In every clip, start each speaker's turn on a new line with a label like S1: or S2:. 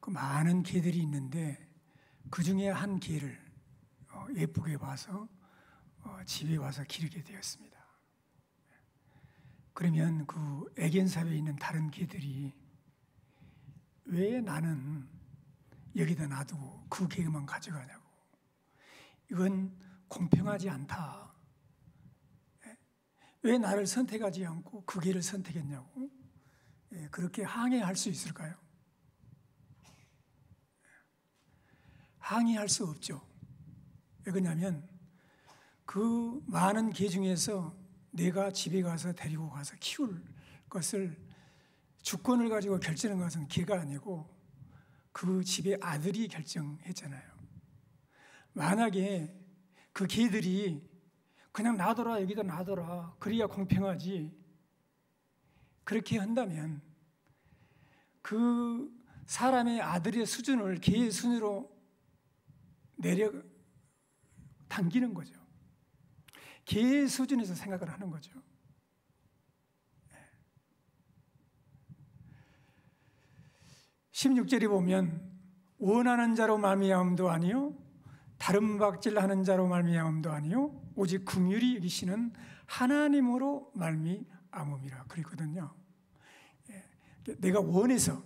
S1: 그 많은 개들이 있는데 그 중에 한 개를 예쁘게 봐서 집에 와서 기르게 되었습니다. 그러면 그 애견삽에 있는 다른 개들이 왜 나는 여기다 놔두고 그 개만 가져가냐고, 이건 공평하지 않다, 왜 나를 선택하지 않고 그 개를 선택했냐고 그렇게 항의할 수 있을까요? 항의할 수 없죠. 왜 그러냐면 그 많은 개 중에서 내가 집에 가서 데리고 가서 키울 것을 주권을 가지고 결정한 것은 개가 아니고 그 집의 아들이 결정했잖아요. 만약에 그 개들이 그냥 놔둬라, 여기다 놔둬라, 그래야 공평하지, 그렇게 한다면 그 사람의 아들의 수준을 개의 순위로 내려 당기는 거죠. 개의 수준에서 생각을 하는 거죠. 16절에 보면 원하는 자로 말미암음도 아니요 다른 박질하는 자로 말미암음도 아니요 오직 긍휼히 여기시는 하나님으로 말미암음이라 그랬거든요. 내가 원해서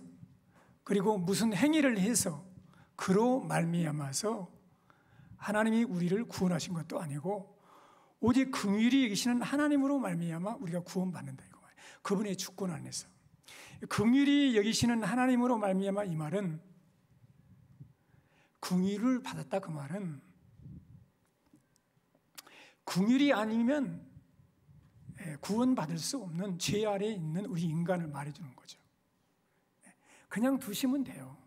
S1: 그리고 무슨 행위를 해서 그로 말미암아서 하나님이 우리를 구원하신 것도 아니고 오직 긍휼히 여기시는 하나님으로 말미암아 우리가 구원받는다 이거 말이에요. 그분의 주권 안에서 긍휼히 여기시는 하나님으로 말미암아, 이 말은 긍휼을 받았다 그 말은 긍휼이 아니면 구원받을 수 없는 죄 아래에 있는 우리 인간을 말해주는 거죠. 그냥 두시면 돼요.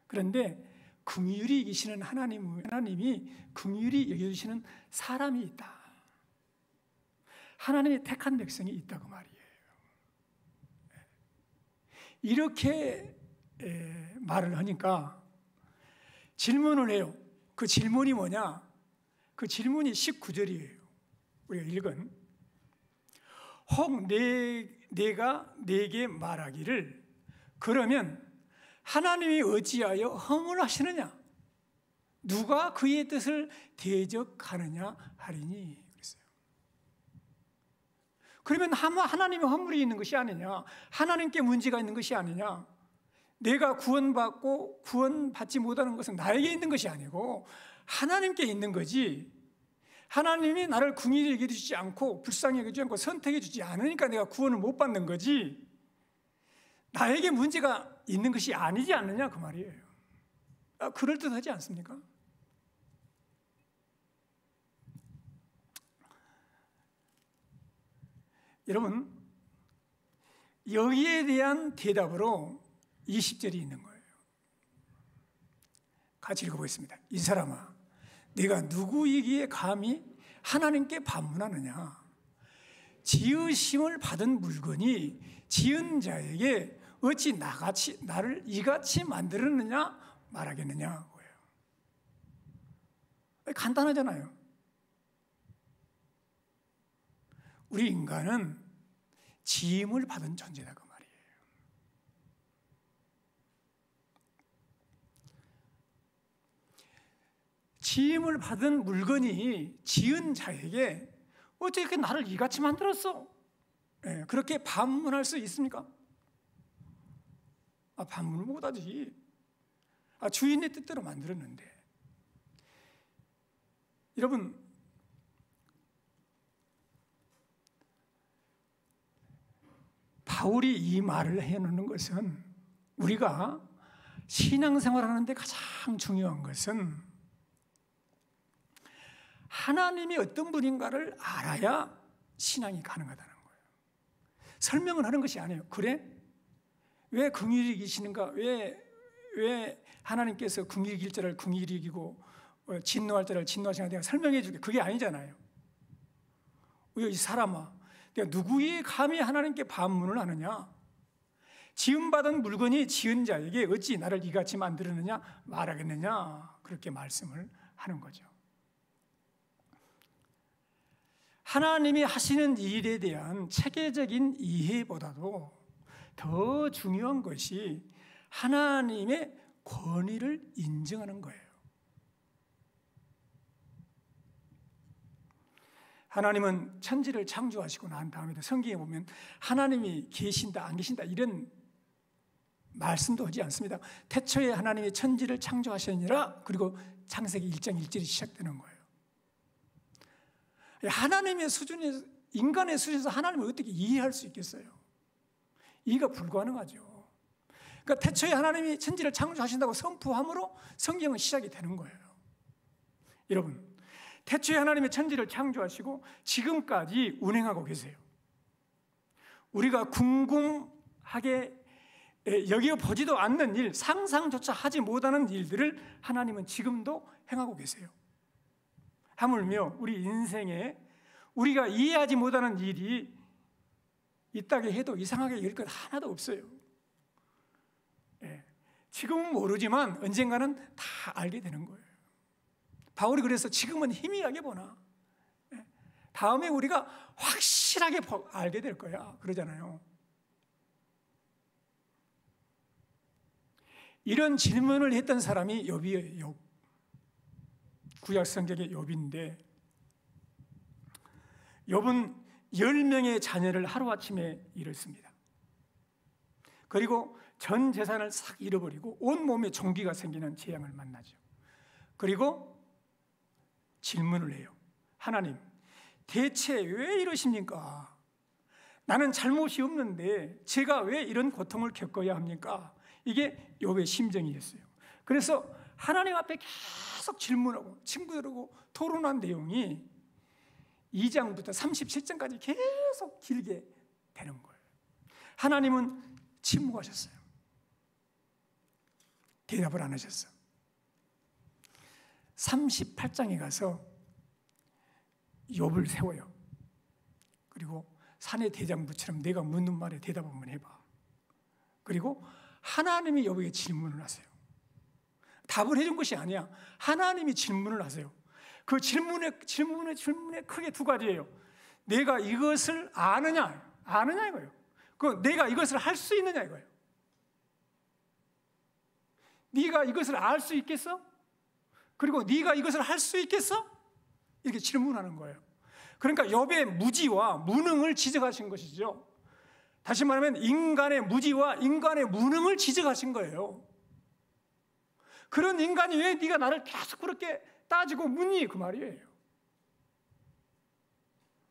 S1: 그런데 긍휼히 여기시는 하나님이 긍휼히 여겨주시는 사람이 있다, 하나님의 택한 백성이 있다 그 말이에요. 이렇게 말을 하니까 질문을 해요. 그 질문이 뭐냐? 그 질문이 19절이에요. 우리가 읽은 혹 내가 내게 말하기를 그러면 하나님이 어찌하여 허물하시느냐? 누가 그의 뜻을 대적하느냐 하리니 그랬어요. 그러면 하나님의 허물이 있는 것이 아니냐? 하나님께 문제가 있는 것이 아니냐? 내가 구원받고 구원받지 못하는 것은 나에게 있는 것이 아니고 하나님께 있는 거지. 하나님이 나를 긍휼히 여겨주지 않고 불쌍히 여겨주지 않고 선택해 주지 않으니까 내가 구원을 못 받는 거지, 나에게 문제가 있는 것이 아니지 않느냐 그 말이에요. 그럴듯하지 않습니까? 여러분, 여기에 대한 대답으로 20절이 있는 거예요. 같이 읽어보겠습니다. 이 사람아, 네가 누구이기에 감히 하나님께 반문하느냐? 지으심을 받은 물건이 지은 자에게 어찌 나를 이같이 만들었느냐 말하겠느냐? 간단하잖아요. 우리 인간은 지음을 받은 존재다 그 말이에요. 지음을 받은 물건이 지은 자에게 어떻게 나를 이같이 만들었어? 그렇게 반문할 수 있습니까? 반문을 못하지. 주인의 뜻대로 만들었는데. 여러분, 바울이 이 말을 해놓는 것은 우리가 신앙생활 하는데 가장 중요한 것은 하나님이 어떤 분인가를 알아야 신앙이 가능하다는 거예요. 설명을 하는 것이 아니에요. 그래? 왜 긍휼히 여기시는가? 왜 하나님께서 긍휼히 여길 자를 긍휼히 여기고 진노할 자를 진노하시는가? 내가 설명해 줄게. 그게 아니잖아요. 이 사람아, 내가 누구의 감히 하나님께 반문을 하느냐? 지음받은 물건이 지은 자에게 어찌 나를 이같이 만들었느냐 말하겠느냐? 그렇게 말씀을 하는 거죠. 하나님이 하시는 일에 대한 체계적인 이해보다도 더 중요한 것이 하나님의 권위를 인정하는 거예요. 하나님은 천지를 창조하시고 난 다음에도 성경에 보면 하나님이 계신다 안 계신다 이런 말씀도 하지 않습니다. 태초에 하나님이 천지를 창조하시니라. 그리고 창세기 1장 1절이 시작되는 거예요. 하나님의 수준에서, 인간의 수준에서 하나님을 어떻게 이해할 수 있겠어요? 이해가 불가능하죠. 그러니까 태초에 하나님이 천지를 창조하신다고 선포함으로 성경은 시작이 되는 거예요. 여러분, 태초에 하나님이 천지를 창조하시고 지금까지 운행하고 계세요. 우리가 궁금하게 여겨보지도 않는 일, 상상조차 하지 못하는 일들을 하나님은 지금도 행하고 계세요. 하물며 우리 인생에 우리가 이해하지 못하는 일이 있다게 해도 이상하게 여길 것 하나도 없어요. 지금은 모르지만 언젠가는 다 알게 되는 거예요. 바울이 그래서 지금은 희미하게 보나 다음에 우리가 확실하게 알게 될 거야 그러잖아요. 이런 질문을 했던 사람이 욥이에요. 욥. 구약 성경의 욥인데 욥은 10명의 자녀를 하루아침에 잃었습니다. 그리고 전 재산을 싹 잃어버리고 온몸에 종기가 생기는 재앙을 만나죠. 그리고 질문을 해요. 하나님, 대체 왜 이러십니까? 나는 잘못이 없는데 제가 왜 이런 고통을 겪어야 합니까? 이게 욥의 심정이었어요. 그래서 하나님 앞에 계속 질문하고 친구들하고 토론한 내용이 2장부터 37장까지 계속 길게 되는 거예요. 하나님은 침묵하셨어요. 대답을 안 하셨어요. 38장에 가서 욥을 세워요. 그리고 산의 대장부처럼 내가 묻는 말에 대답 한번 해봐. 그리고 하나님이 욥에게 질문을 하세요. 답을 해준 것이 아니야. 하나님이 질문을 하세요. 그 질문에 크게 두 가지예요. 내가 이것을 아느냐 이거예요. 그 내가 이것을 할 수 있느냐 이거예요. 네가 이것을 알 수 있겠어? 그리고 네가 이것을 할 수 있겠어? 이렇게 질문하는 거예요. 그러니까 욥의 무지와 무능을 지적하신 것이죠. 다시 말하면 인간의 무지와 인간의 무능을 지적하신 거예요. 그런 인간이 왜 네가 나를 계속 그렇게 따지고 묻니? 그 말이에요.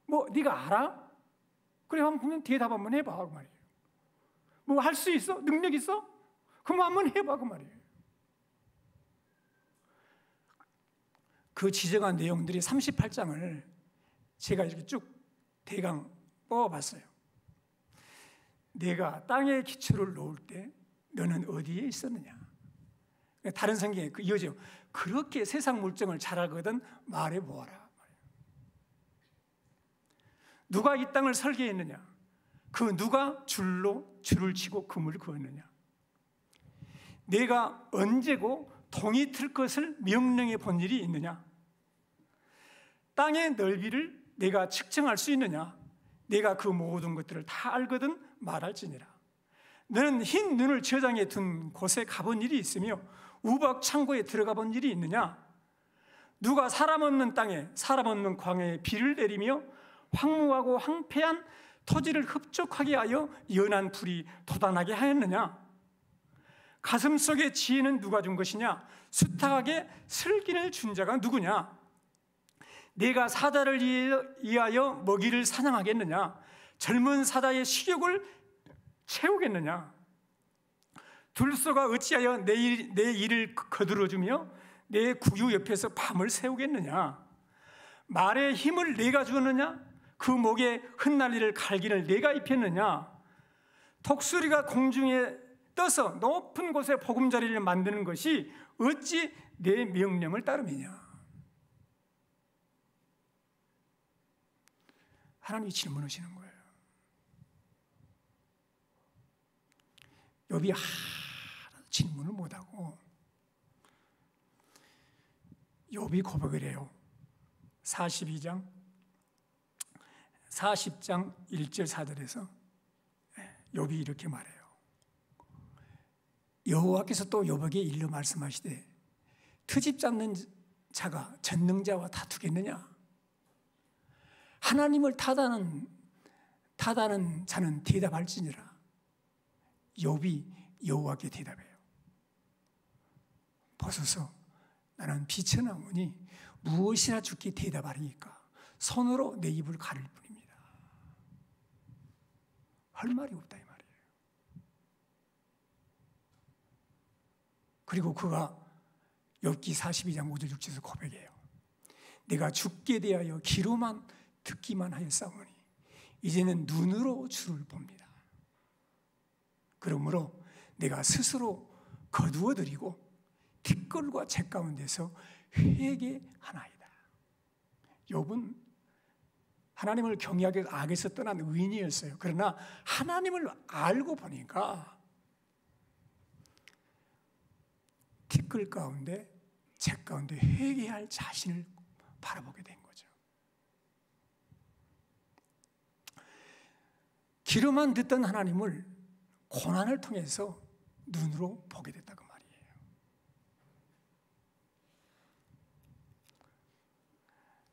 S1: 뭐 네가 알아? 그래 한번 대답 한번 해봐 그 말이에요. 뭐 할 수 있어? 능력 있어? 그럼 한번 해봐 그 말이에요. 그 지적한 내용들이 38장을 제가 이렇게 쭉 대강 뽑아봤어요. 내가 땅에 기초를 놓을 때 너는 어디에 있었느냐? 다른 성경에 이어져요. 그렇게 세상 물정을 잘 알거든 말해보아라. 누가 이 땅을 설계했느냐? 그 누가 줄을 치고 금을 그었느냐? 내가 언제고 동이 틀 것을 명령해 본 일이 있느냐? 땅의 넓이를 내가 측정할 수 있느냐? 내가 그 모든 것들을 다 알거든 말할지니라. 너는 흰 눈을 저장해 둔 곳에 가본 일이 있으며 우박 창고에 들어가 본 일이 있느냐? 누가 사람 없는 땅에 사람 없는 광야에 비를 내리며 황무하고 황폐한 토지를 흡족하게 하여 연한 불이 돋아나게 하였느냐? 가슴 속에 지혜는 누가 준 것이냐? 수탉하게 슬기를 준 자가 누구냐? 내가 사자를 위하여 먹이를 사냥하겠느냐? 젊은 사자의 식욕을 채우겠느냐? 둘소가 어찌하여 내 일을 거들어주며 내 구유 옆에서 밤을 새우겠느냐? 말의 힘을 내가 주었느냐? 그 목에 흩날리를 갈기를 내가 입혔느냐? 독수리가 공중에 떠서 높은 곳에 보금자리를 만드는 것이 어찌 내 명령을 따름이냐? 하나님이 질문하시는 거예요. 욥이 하나도 질문을 못하고 욥이 고백을 해요. 40장 1절 4절에서 욥이 이렇게 말해요. 여호와께서 또 욥에게 일러 말씀하시되 트집 잡는 자가 전능자와 다투겠느냐? 하나님을 타다는 자는 대답할지니라. 욥이 여호와께 대답해요. 보소서, 나는 비천하오니 무엇이나 주께 대답하리니까 손으로 내 입을 가릴 뿐입니다. 할 말이 없다 이 말이에요. 그리고 그가 욥기 42장 5절 6절에서 고백해요. 내가 죽게 대하여 귀로만 듣기만 하였사오니 이제는 눈으로 주를 봅니다. 그러므로 내가 스스로 거두어드리고 티끌과 재 가운데서 회개하나이다. 욥은 하나님을 경외하기 위해서 악에서 떠난 의인이었어요. 그러나 하나님을 알고 보니까 티끌 가운데 재 가운데 회개할 자신을 바라보게 된 거죠. 귀로만 듣던 하나님을 고난을 통해서 눈으로 보게 됐다고 말이에요.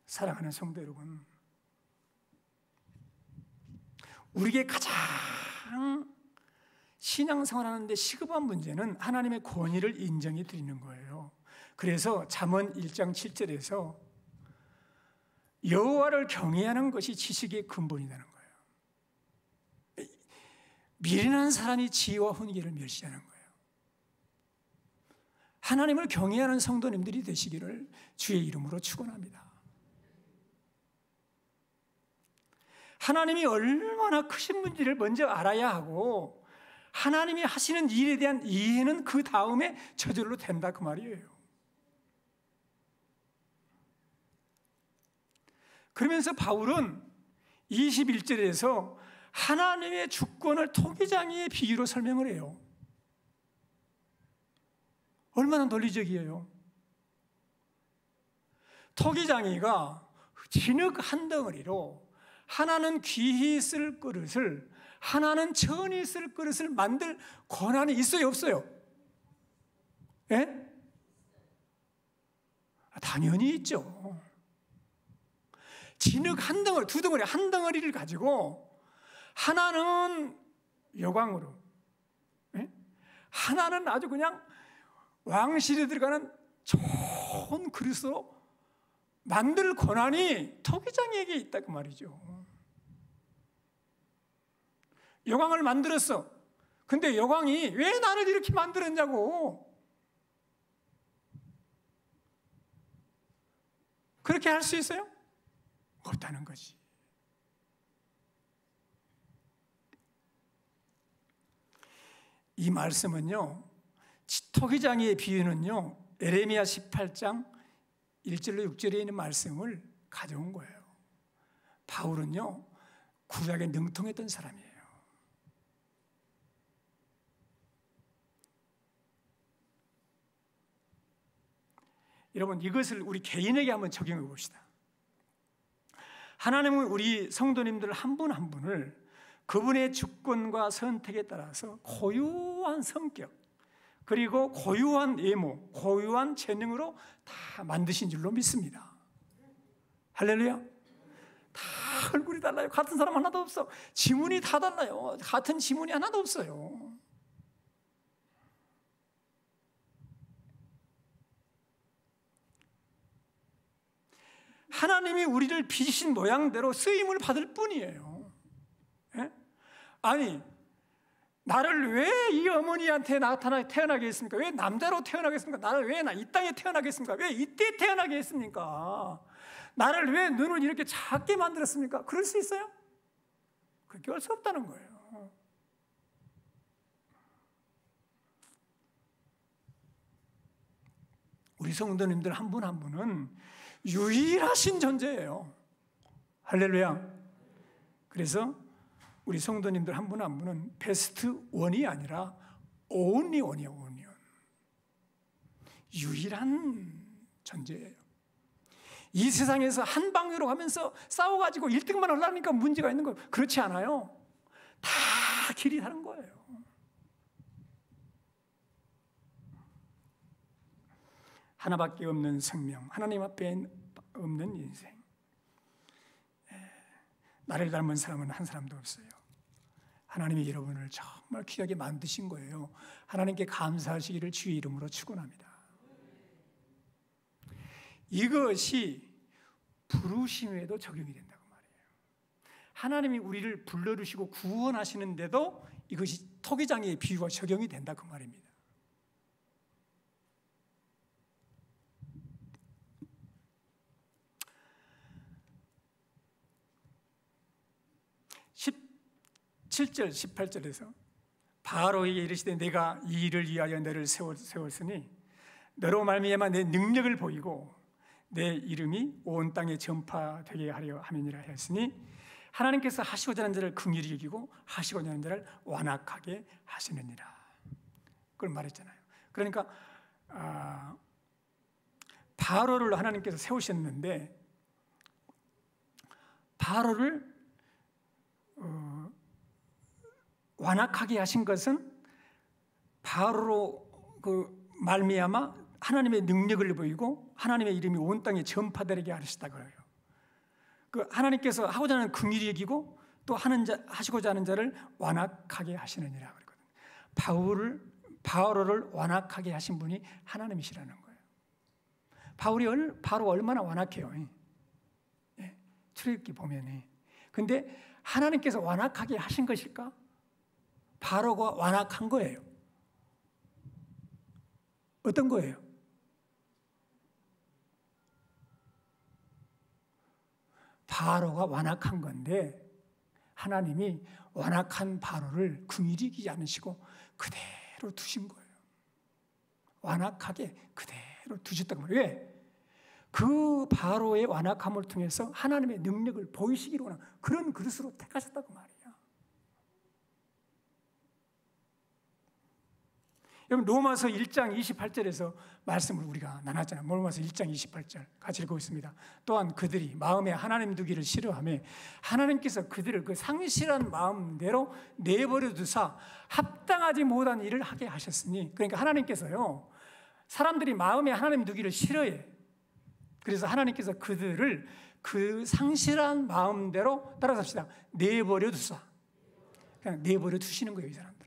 S1: 사랑하는 성도 여러분, 우리에게 가장 신앙생활하는데 시급한 문제는 하나님의 권위를 인정해 드리는 거예요. 그래서 잠언 1장 7절에서 여호와를 경외하는 것이 지식의 근본이라는 거예요. 미련한 사람이 지혜와 훈계를 멸시하는 거예요. 하나님을 경외하는 성도님들이 되시기를 주의 이름으로 축원합니다. 하나님이 얼마나 크신 분지를 먼저 알아야 하고 하나님이 하시는 일에 대한 이해는 그 다음에 저절로 된다 그 말이에요. 그러면서 바울은 21절에서 하나님의 주권을 토기장이의 비유로 설명을 해요. 얼마나 논리적이에요. 토기장이가 진흙 한 덩어리로 하나는 귀히 쓸 그릇을, 하나는 천히 쓸 그릇을 만들 권한이 있어요, 없어요? 예? 당연히 있죠. 진흙 한 덩어리, 두 덩어리, 한 덩어리를 가지고 하나는 여광으로, 예? 하나는 아주 그냥 왕실에 들어가는 좋은 그릇으로 만들 권한이 토기장에게 있다고 말이죠. 여광을 만들었어. 근데 여광이 왜 나를 이렇게 만들었냐고. 그렇게 할 수 있어요? 없다는 거지. 이 말씀은요, 토기장이의 비유는요, 에레미야 18장 1절로 6절에 있는 말씀을 가져온 거예요. 바울은요, 구약에 능통했던 사람이에요. 여러분, 이것을 우리 개인에게 한번 적용해 봅시다. 하나님은 우리 성도님들 한 분 한 분을 그분의 주권과 선택에 따라서 고유한 성격, 그리고 고유한 외모, 고유한 재능으로 다 만드신 줄로 믿습니다. 할렐루야. 다 얼굴이 달라요. 같은 사람 하나도 없어. 지문이 다 달라요. 같은 지문이 하나도 없어요. 하나님이 우리를 빚으신 모양대로 쓰임을 받을 뿐이에요. 예? 아니, 나를 왜 이 어머니한테 태어나게 했습니까? 왜 남자로 태어나게 했습니까? 나를 왜 이 땅에 태어나게 했습니까? 왜 이때 태어나게 했습니까? 나를 왜 눈을 이렇게 작게 만들었습니까? 그럴 수 있어요? 그렇게 할 수 없다는 거예요. 우리 성도님들 한 분 한 분은 유일하신 존재예요. 할렐루야. 그래서 우리 성도님들 한 분 한 분은 베스트 원이 아니라 only 원이에요. only 원. 유일한 존재예요. 이 세상에서 한 방향으로 가면서 싸워가지고 1등만 하려니까 문제가 있는 거예요. 그렇지 않아요. 다 길이 다른 거예요. 하나밖에 없는 생명, 하나님 앞에 없는 인생. 나를 닮은 사람은 한 사람도 없어요. 하나님이 여러분을 정말 귀하게 만드신 거예요. 하나님께 감사하시기를 주의 이름으로 축원합니다. 이것이 부르심에도 적용이 된다고 말이에요. 하나님이 우리를 불러주시고 구원하시는데도 이것이 토기장의 비유가 적용이 된다 그 말입니다. 17절 18절에서 바로에게 이르시되 내가 이 일을 위하여 너를 세웠으니 너로 말미암아 내 능력을 보이고 내 이름이 온 땅에 전파되게 하려 함이니라 하였으니 하나님께서 하시고자 하는 자를 긍휼히 여기고 하시고자 하는 자를 완악하게 하시느니라. 그걸 말했잖아요. 그러니까 바로를 하나님께서 세우셨는데 바로를 완악하게 하신 것은 바로로 그 말미암아 하나님의 능력을 보이고 하나님의 이름이 온 땅에 전파되게 하시다 그래요. 그 하나님께서 하고자 하는 긍휼히 여기고 또 하시고자 하는 자를 완악하게 하시느니라 그랬거든요. 바로를 완악하게 하신 분이 하나님이시라는 거예요. 바로 얼마나 완악해요. 출애굽기 보면. 근데 하나님께서 완악하게 하신 것일까? 바로가 완악한 거예요. 어떤 거예요? 바로가 완악한 건데 하나님이 완악한 바로를 긍휼히 여기지 않으시고 그대로 두신 거예요. 완악하게 그대로 두셨다고 말이에요. 왜? 그 바로의 완악함을 통해서 하나님의 능력을 보이시기로 하는 그런 그릇으로 택하셨다고 말이에요. 여러분 로마서 1장 28절에서 말씀을 우리가 나눴잖아요. 로마서 1장 28절 같이 읽고 있습니다. 또한 그들이 마음에 하나님 두기를 싫어하며 하나님께서 그들을 그 상실한 마음대로 내버려 두사 합당하지 못한 일을 하게 하셨으니, 그러니까 하나님께서요 사람들이 마음에 하나님 두기를 싫어해. 그래서 하나님께서 그들을 그 상실한 마음대로 따라서 합시다. 내버려 두사. 그냥 내버려 두시는 거예요, 이 사람들은.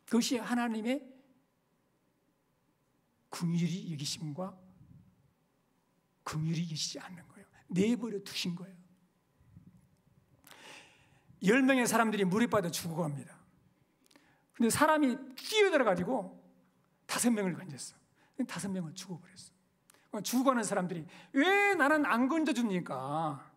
S1: 그것이 하나님의 긍휼히 여기심과 긍휼히 여기시지 않는 거예요. 내버려 두신 거예요. 10명의 사람들이 물에 빠져 죽어갑니다. 근데 사람이 뛰어들어가지고 5명을 건졌어. 5명을 죽어버렸어. 죽어가는 사람들이 왜 나는 안 건져줍니까?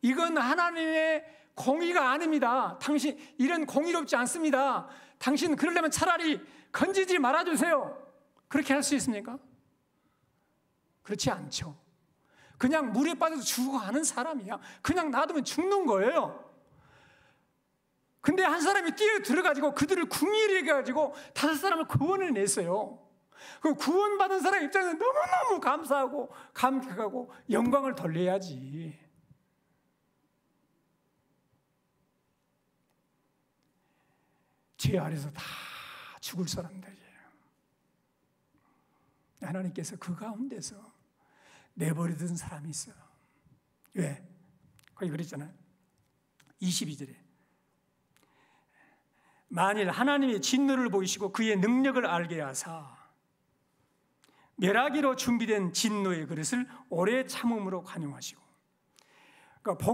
S1: 이건 하나님의 공의가 아닙니다. 당신 이런 공의롭지 않습니다. 당신 그러려면 차라리 건지지 말아주세요. 그렇게 할 수 있습니까? 그렇지 않죠. 그냥 물에 빠져서 죽어가는 사람이야. 그냥 놔두면 죽는 거예요. 근데 한 사람이 뛰어들어가지고 그들을 궁일히 해가지고 5사람을 구원을 냈어요. 그 구원받은 사람 입장에서 너무너무 감사하고 감격하고 영광을 돌려야지. 죄 아래서 다 죽을 사람들이에요. 하나님께서 그 가운데서 내버려둔 사람이 있어요. 왜? 거기 그랬잖아요. 22절에 만일 하나님의 진노를 보이시고 그의 능력을 알게 하사 멸하기로 준비된 진노의 그릇을 오래 참음으로 관용하시고, 그러니까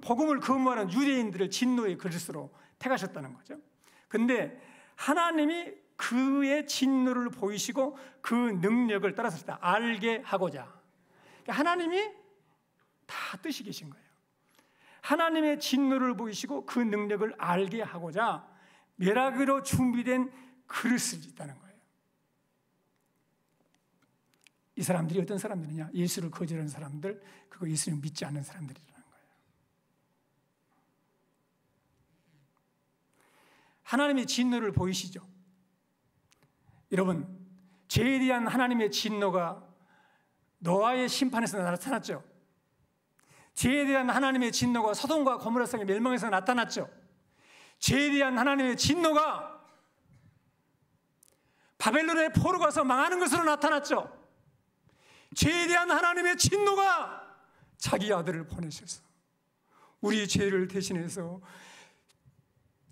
S1: 복음을 거부하는 유대인들을 진노의 그릇으로 택하셨다는 거죠. 근데 하나님이 그의 진노를 보이시고 그 능력을 따라서 알게 하고자, 그러니까 하나님이 다 뜻이 계신 거예요. 하나님의 진노를 보이시고 그 능력을 알게 하고자 멸하기로 준비된 그릇을 있다는 거예요. 이 사람들이 어떤 사람들이냐? 예수를 거절하는 사람들, 그거 예수를 믿지 않는 사람들이라는 거예요. 하나님의 진노를 보이시죠? 여러분, 죄에 대한 하나님의 진노가 노아의 심판에서 나타났죠. 죄에 대한 하나님의 진노가 소돔과 고모라 성의 멸망에서 나타났죠. 죄에 대한 하나님의 진노가 바벨론의 포로 가서 망하는 것으로 나타났죠. 죄에 대한 하나님의 진노가 자기 아들을 보내셔서 우리 죄를 대신해서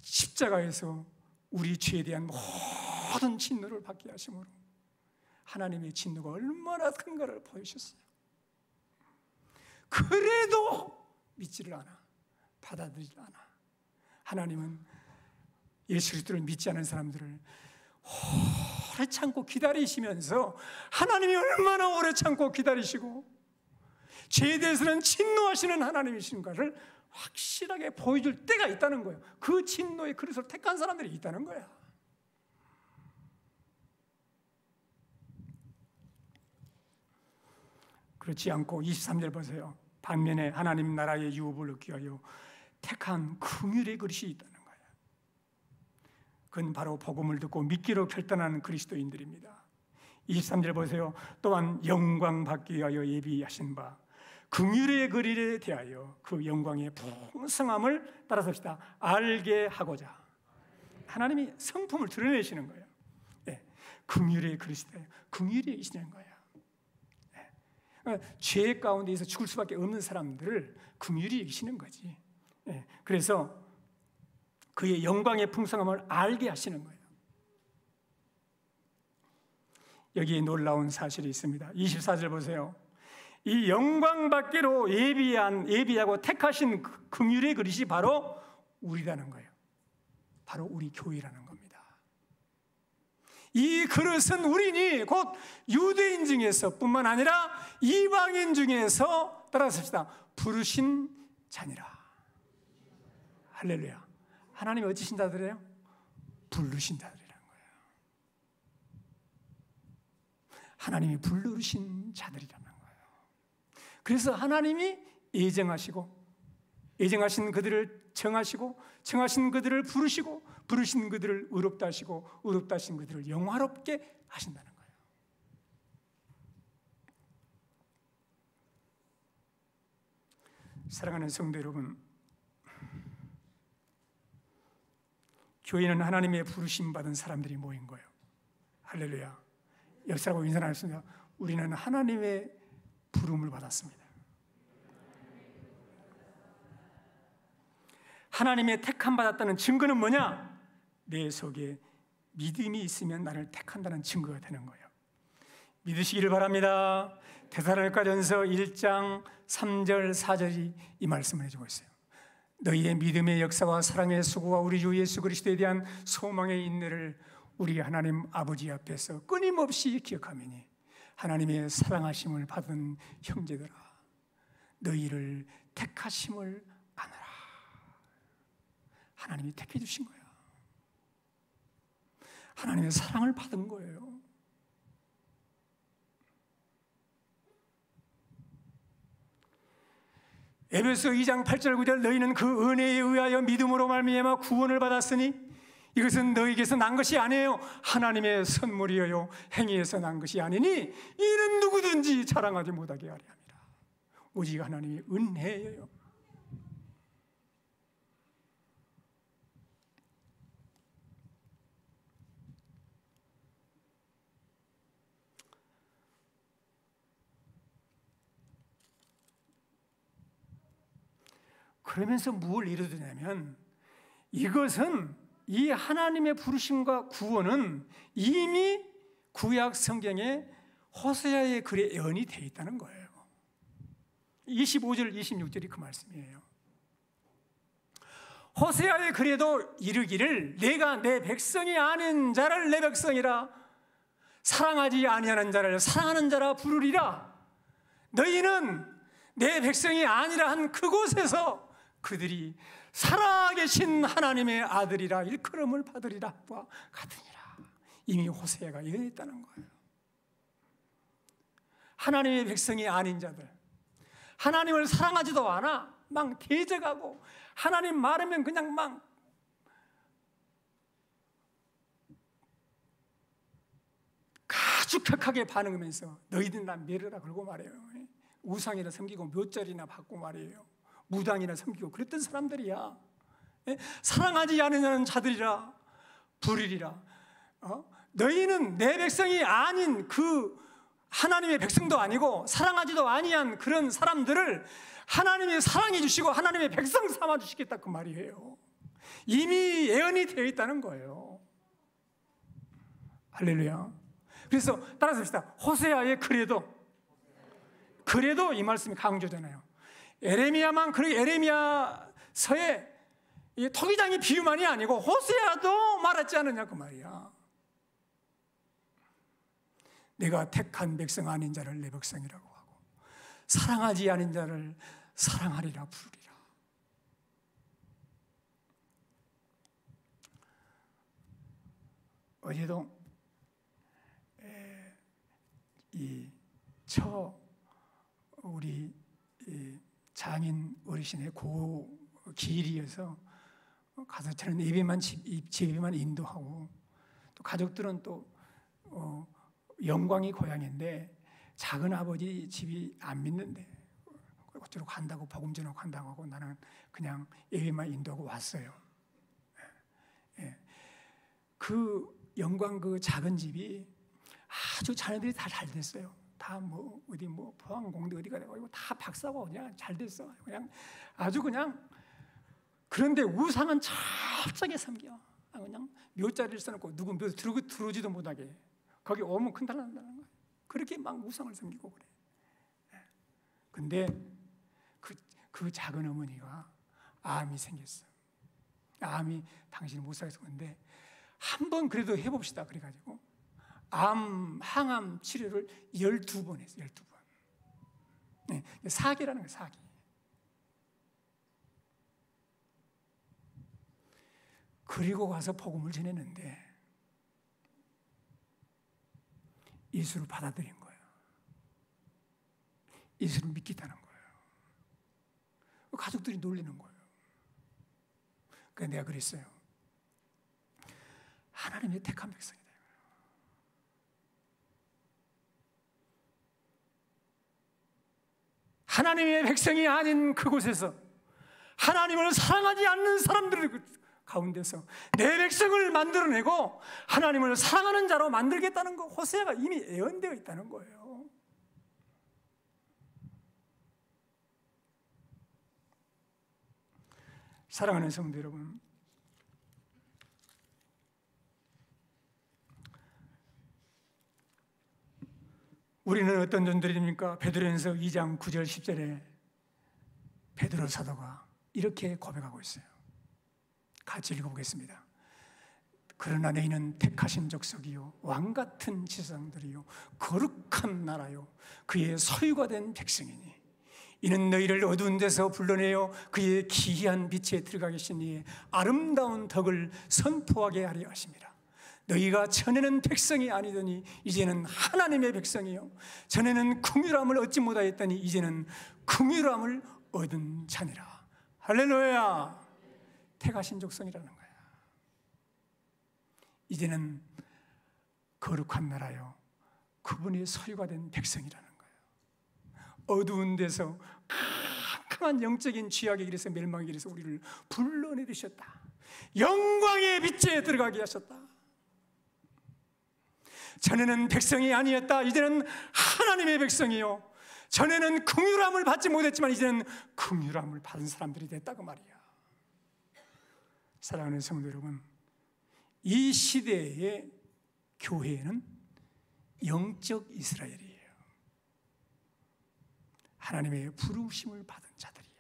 S1: 십자가에서 우리 죄에 대한 모든 진노를 받게 하심으로 하나님의 진노가 얼마나 큰가를 보여주셨어요. 그래도 믿지를 않아, 받아들이지 않아. 하나님은 예수 그리스도를 믿지 않은 사람들을 오래 참고 기다리시면서, 하나님이 얼마나 오래 참고 기다리시고 죄에 대해서는 진노하시는 하나님이신가를 확실하게 보여줄 때가 있다는 거예요. 그 진노의 그릇을 택한 사람들이 있다는 거야. 그렇지 않고 23절 보세요. 반면에 하나님 나라의 유업을 얻기 위하여 택한 긍휼의 그릇이 있다는 거예요. 그건 바로 복음을 듣고 믿기로 결단한 그리스도인들입니다. 23절 보세요. 또한 영광 받기 위하여 예비하신 바 긍휼의 그릇에 대하여 그 영광의 풍성함을 따라섭시다. 알게 하고자. 하나님이 성품을 드러내시는 거예요. 네. 긍휼의 그릇이다. 긍휼이 있는 거예요. 죄 가운데에서 죽을 수밖에 없는 사람들을 긍휼히 여기시는 거지. 그래서 그의 영광의 풍성함을 알게 하시는 거예요. 여기에 놀라운 사실이 있습니다. 24절 보세요. 이 영광 받기로 예비하고 택하신 긍휼의 그릇이 바로 우리라는 거예요. 바로 우리 교회라는 겁니다. 이 그릇은 우리니 곧 유대인 중에서 뿐만 아니라 이방인 중에서, 따라섭시다, 부르신 자니라. 할렐루야. 하나님이 어찌신 자들이에요? 부르신 자들이라는 거예요. 하나님이 부르신 자들이라는 거예요. 그래서 하나님이 예정하신 그들을 정하시고, 정하신 그들을 부르시고, 부르신 그들을 의롭다 하시고, 의롭다 하신 그들을 영화롭게 하신다는 거예요. 사랑하는 성도 여러분, 교회는 하나님의 부르심 받은 사람들이 모인 거예요. 할렐루야. 역사라고 인사하셨습니다. 우리는 하나님의 부름을 받았습니다. 하나님의 택함 받았다는 증거는 뭐냐? 내 속에 믿음이 있으면 나를 택한다는 증거가 되는 거예요. 믿으시기를 바랍니다. 데살로니가전서 1장 3절 4절이 이 말씀을 해주고 있어요. 너희의 믿음의 역사와 사랑의 수고와 우리 주 예수 그리스도에 대한 소망의 인내를 우리 하나님 아버지 앞에서 끊임없이 기억하매니 하나님의 사랑하심을 받은 형제들아, 너희를 택하심을 아노라. 하나님이 택해 주신 거야. 하나님의 사랑을 받은 거예요. 에베소 2장 8절 9절 너희는 그 은혜에 의하여 믿음으로 말미암아 구원을 받았으니 이것은 너희에게서 난 것이 아니에요. 하나님의 선물이에요. 행위에서 난 것이 아니니 이는 누구든지 자랑하지 못하게 하려 합니다. 오직 하나님의 은혜예요. 그러면서 뭘 이루느냐면, 이것은, 이 하나님의 부르심과 구원은 이미 구약 성경에 호세아의 글에 예언이 되어 있다는 거예요. 25절 26절이 그 말씀이에요. 호세아의 글에도 이르기를 내가 내 백성이 아닌 자를 내 백성이라, 사랑하지 아니하는 자를 사랑하는 자라 부르리라. 너희는 내 백성이 아니라 한 그곳에서 그들이 살아계신 하나님의 아들이라 일컬음을 받으리라 와 같으니라. 이미 호세아가 예언했다는 거예요. 하나님의 백성이 아닌 자들, 하나님을 사랑하지도 않아, 막 대적하고 하나님 말하면 그냥 막 가죽격하게 반응하면서 너희들 난 멸하라 그러고 말해요. 우상이나 섬기고 묘절이나 받고 말이에요. 무당이나 섬기고 그랬던 사람들이야. 사랑하지 않는 자들이라 부르리라. 너희는 내 백성이 아닌 그 하나님의 백성도 아니고 사랑하지도 아니한 그런 사람들을 하나님이 사랑해 주시고 하나님의 백성 삼아 주시겠다 그 말이에요. 이미 예언이 되어 있다는 거예요. 할렐루야. 그래서 따라서 합시다. 호세아의 그래도 이 말씀이 강조되나요? 에레미야만 그렇게 에레미야서에 토기장의 비유만이 아니고 호세아도 말하지 않느냐 그 말이야. 내가 택한 백성 아닌 자를 내 백성이라고 하고 사랑하지 않은 자를 사랑하리라 부르리라. 어제도 우리 장인 어르신의 기일이어서 가서 저는 예배만 인도하고 또 가족들은 또 영광이 고향인데 작은 아버지 집이 안 믿는데 어쩌러 간다고 복음 전하고 간다고 하고 나는 그냥 예배만 인도하고 왔어요. 그 영광 그 작은 집이 아주 자녀들이 다 잘 됐어요. 다 어디 포항공대 어디가 되고 다 박사고 그냥 잘 됐어. 그냥 아주 그냥. 그런데 우상은 철저하게 섬겨. 그냥 묘자리를 써놓고 누구 묘 들어오지도 못하게. 거기 오면 큰탈 난다는 거예요. 그렇게 막 우상을 섬기고 그래. 근데 그 작은 어머니가 암이 생겼어. 암이 당신이 못 살겠어. 근데 한번 그래도 해봅시다. 그래가지고 항암 치료를 12번 했어요. 12번. 네, 사기라는 거예요. 사기. 그리고 가서 복음을 전했는데 예수를 받아들인 거예요. 예수를 믿겠다는 거예요. 가족들이 놀리는 거예요. 그래서 내가 그랬어요. 하나님의 택한 백성이다. 하나님의 백성이 아닌 그곳에서 하나님을 사랑하지 않는 사람들 가운데서 내 백성을 만들어내고 하나님을 사랑하는 자로 만들겠다는 거 호세아가 이미 예언되어 있다는 거예요. 사랑하는 성도 여러분, 우리는 어떤 존재입니까? 베드로전서 2장 9절 10절에 베드로 사도가 이렇게 고백하고 있어요. 같이 읽어보겠습니다. 그러나 너희는 택하신 족속이요 왕같은 지상들이요 거룩한 나라요 그의 소유가 된 백성이니 이는 너희를 어두운 데서 불러내어 그의 기이한 빛에 들어가게 하신 이의 아름다운 덕을 선포하게 하려 하심이라. 너희가 전에는 백성이 아니더니 이제는 하나님의 백성이요 전에는 긍휼함을 얻지 못하였더니 이제는 긍휼함을 얻은 자니라. 할렐루야. 택하신 족속이라는 거야. 이제는 거룩한 나라요 그분의 소유가 된 백성이라는 거예요. 어두운 데서 캄캄한 영적인 죄악의 길에서 멸망의 길에서 우리를 불러내리셨다. 영광의 빛에 들어가게 하셨다. 전에는 백성이 아니었다. 이제는 하나님의 백성이요 전에는 긍휼함을 받지 못했지만 이제는 긍휼함을 받은 사람들이 됐다고 말이야. 사랑하는 성도 여러분, 이 시대의 교회는 영적 이스라엘이에요. 하나님의 부르심을 받은 자들이에요.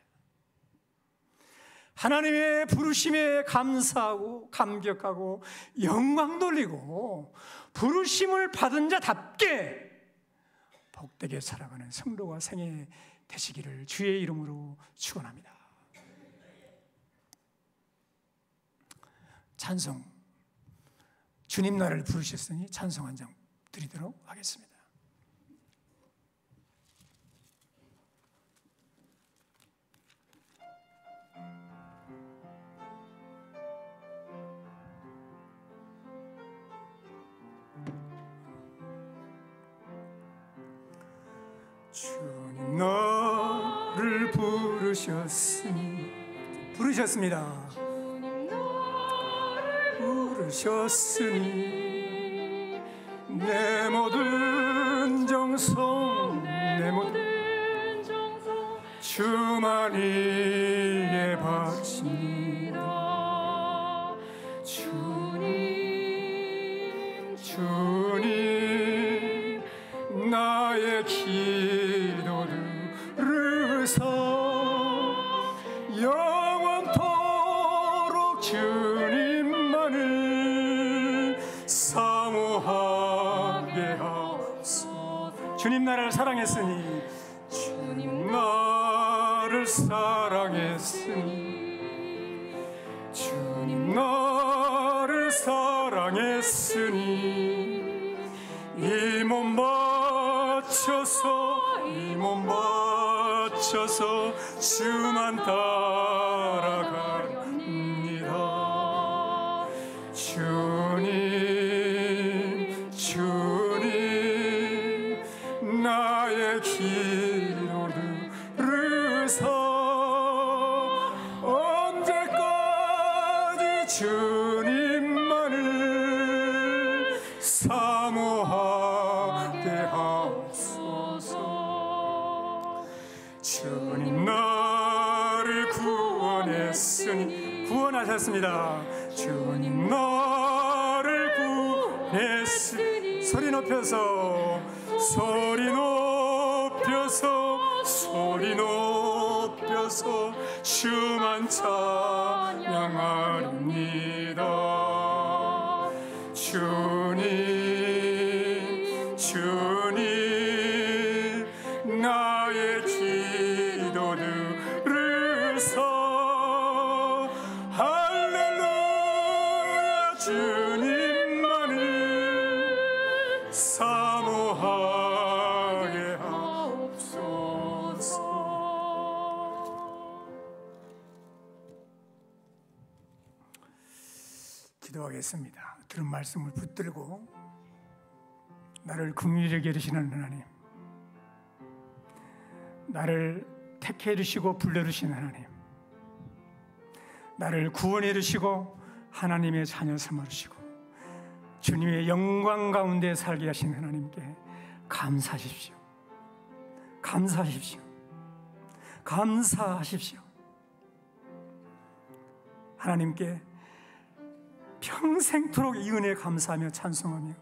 S1: 하나님의 부르심에 감사하고 감격하고 영광 돌리고 부르심을 받은 자답게 복되게 살아가는 성도가 생애 되시기를 주의 이름으로 축원합니다. 찬송, 주님 나를 부르셨으니 찬송 한 장 드리도록 하겠습니다. 주님 나를 부르셨습니다. 부르셨으니 위에 바치니라. 주님 나의 기도를 들으사 영원토록 주님만을 사모하게 하옵소서. 주님 나를 사랑했으니 주님 나를 사랑했으니 주님 나를 사랑했으니 이 몸 바쳐서 주만 따라갑니다. 주님 나의 기도를 들으사 언제까지 주님만을 사모하게 하옵소서. 주님 나를 구원했으니 구원하셨습니다. 주님 나를 구원했으니 소리 높여서 주만 찬양하렵니다. 주님 나의 기도 들으사 할렐루야 주님만을 사모하게 하옵소서. 기도하겠습니다. 들은 말씀을 붙들고 나를 긍휼히 여기시는 하나님, 나를 택해 주시고 불러 주신 하나님, 나를 구원해 주시고 하나님의 자녀 삼아 주시고 주님의 영광 가운데 살게 하신 하나님께 감사하십시오. 감사하십시오. 감사하십시오. 하나님께 평생토록 이 은혜에 감사하며 찬송하며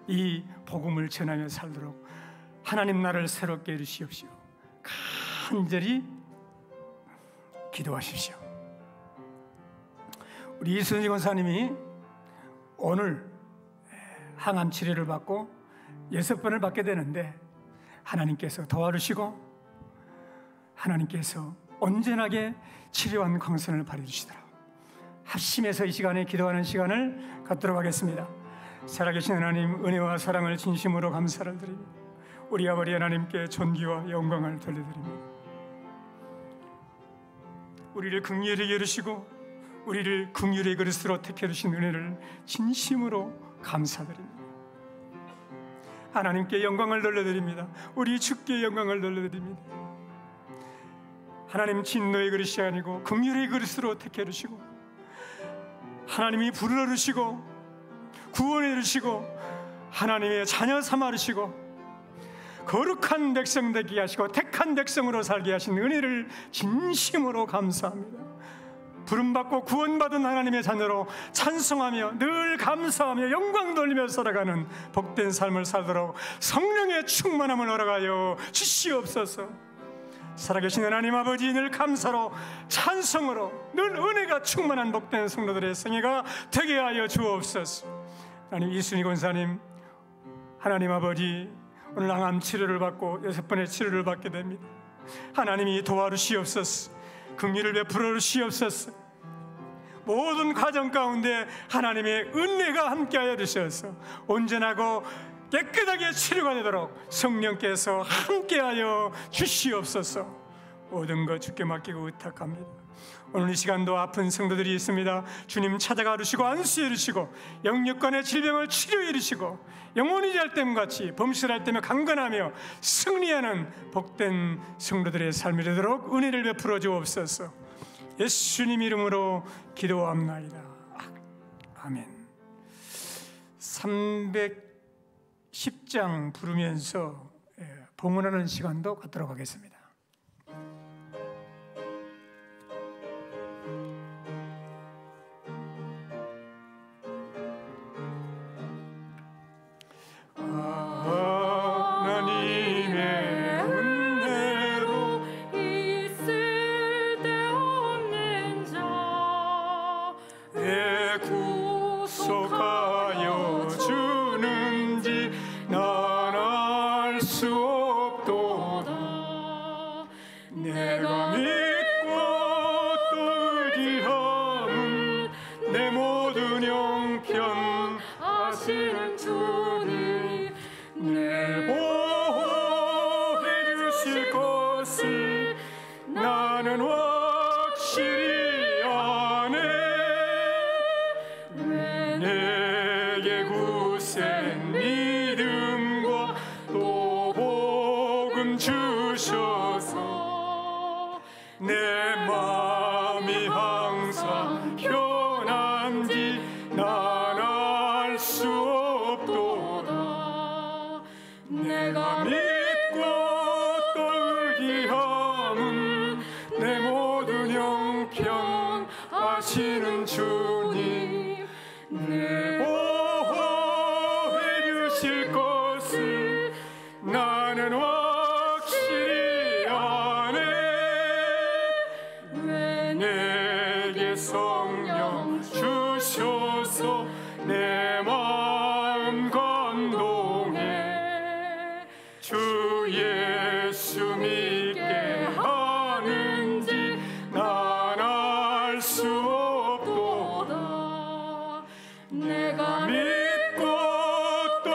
S1: 이 복음을 전하며 살도록 하나님 나를 새롭게 해주시옵시오. 간절히 기도하십시오. 우리 이순희 권사님이 오늘 항암 치료를 받고 6번을 받게 되는데 하나님께서 도와주시고 하나님께서 온전하게 치료한 광선을 발해주시더라. 합심해서 이 시간에 기도하는 시간을 갖도록 하겠습니다. 살아계신 하나님, 은혜와 사랑을 진심으로 감사를 드립니다. 우리 아버지 하나님께 존귀와 영광을 돌려드립니다. 우리를 긍휼히 여기시고 우리를 긍휼의 그릇으로 택해 주신 은혜를 진심으로 감사드립니다. 하나님께 영광을 돌려드립니다. 우리 주께 영광을 돌려드립니다. 하나님 진노의 그릇이 아니고 긍휼의 그릇으로 택해 주시고 하나님이 불러 주시고 구원해 주시고 하나님의 자녀 삼아 주시고 거룩한 백성 되게 하시고 택한 백성으로 살게 하신 은혜를 진심으로 감사합니다. 부름받고 구원받은 하나님의 자녀로 찬송하며 늘 감사하며 영광 돌리며 살아가는 복된 삶을 살도록 성령의 충만함을 허락하여 주시옵소서. 살아계신 하나님 아버지, 늘 감사로 찬송으로 늘 은혜가 충만한 복된 성도들의 생애가 되게 하여 주옵소서. 하나님, 이순희 권사님, 하나님 아버지, 오늘 항암 치료를 받고 6번의 치료를 받게 됩니다. 하나님이 도와주시옵소서. 긍휼을 베풀어 주시옵소서. 모든 과정 가운데 하나님의 은혜가 함께하여 주셔서 온전하고 깨끗하게 치료가 되도록 성령께서 함께하여 주시옵소서. 모든 것 주께 맡기고 의탁합니다. 오늘 이 시간도 아픈 성도들이 있습니다. 주님 찾아가 주시고 안수해 주시고 영육간의 질병을 치료해 주시고 영혼이 잘 때같이 범실할 때면 강건하며 승리하는 복된 성도들의 삶이 되도록 은혜를 베풀어 주옵소서. 예수님 이름으로 기도합나이다. 아멘. 310장 부르면서 봉헌하는 시간도 갖도록 하겠습니다.
S2: 아시는 주님
S3: 내 보호해 주실 것을 나는 확실히 아네. 왜 내게 굳센 믿음과 또 복음 주셔서 내 마음이 항상 편한지 난 알 수 없도다. 내가 믿고 또 의지함은 내 모든 형편 아시는 주님 내 보호해 주실 것을 나는 확실히 아네. 왜 내게 성령 주셔서 내 마음 감동해 주 예수 믿게 하는지 난 알 수 없도다. 내가 믿고 또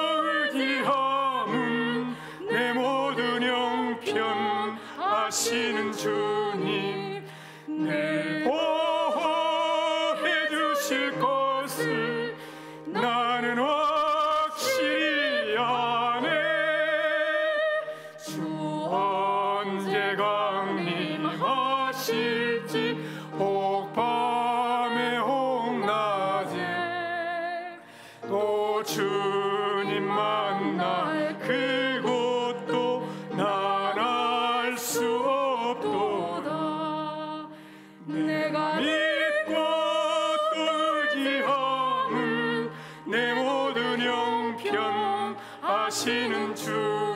S3: 의지함은 내 모든 형편 아시는 주님 내 보호해 주실 것을 나는 확실히 아네. 주 언제 강림하실지 혹 밤에 혹 낮에 또 주님 만날 그곳도 난 알 수 없도다. 내가 믿고 또 의지함은 내 모든 형편 아시는 주